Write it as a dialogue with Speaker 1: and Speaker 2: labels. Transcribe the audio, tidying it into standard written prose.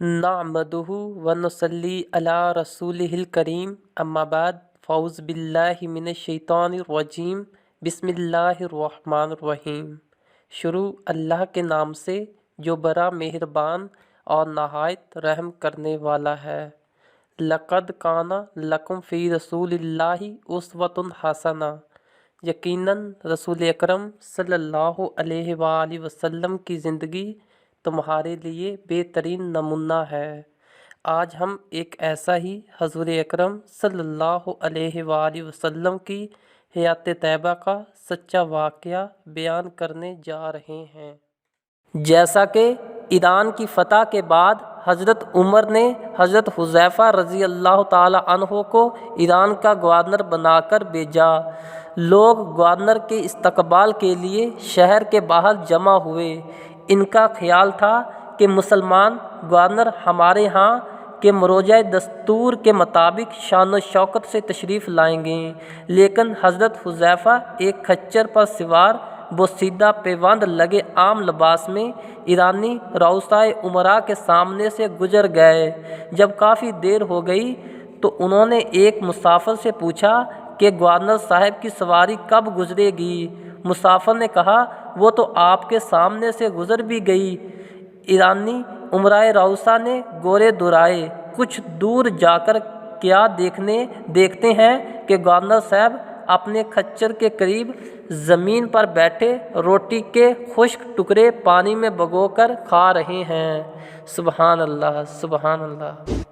Speaker 1: नअमदुहु व नुसल्ली अला रसूलिहिल करीम अम्मा बाद फ़ौज़ बिल्लाहि मिनश शैतानिर रजीम बिस्मिल्लाहिर रहमानिर रहीम। शुरू अल्लाह के नाम से जो बड़ा मेहरबान और नहायत रहम करने वाला है। लक़द काना लकुम फ़ी रसूलिल्लाहि उस्वतुन हसना। यकीनन रसूल अकरम सल्लल्लाहु अलैहि वसल्लम की ज़िंदगी तुम्हारे लिए बेहतरीन नमूना है। आज हम एक ऐसा ही हज़ूर अकरम सल्लल्लाहु अलैहि वसल्लम की हयात तैयबा का सच्चा वाक़या बयान करने जा रहे हैं। जैसा कि ईरान की फ़तह के बाद हज़रत उमर ने हज़रत हुज़ैफ़ा रज़ी अल्लाह ताला अन्हो को ईरान का गवर्नर बनाकर भेजा। लोग गवर्नर के इस्तकबाल के लिए शहर के बाहर जमा हुए। इनका ख्याल था कि मुसलमान गवर्नर हमारे यहाँ के मरोजा दस्तूर के मुताबिक शान शौकत से तशरीफ़ लाएंगे, लेकिन हज़रत हुज़ैफ़ा एक खच्चर पर सवार बोसीदा पैबंद लगे आम लिबास में ईरानी रऊसाए उमरा के सामने से गुजर गए। जब काफ़ी देर हो गई तो उन्होंने एक मुसाफिर से पूछा कि गवर्नर साहब की सवारी कब गुजरेगी। मुसाफिर ने कहा, वो तो आपके सामने से गुजर भी गई। ईरानी उमराए रऊसा ने गोरे दुराए, कुछ दूर जाकर क्या देखते हैं कि गवर्नर साहब अपने खच्चर के करीब ज़मीन पर बैठे रोटी के खुश्क टुकड़े पानी में भिगोकर खा रहे हैं। सुबहान अल्लाह, सुबहान अल्लाह।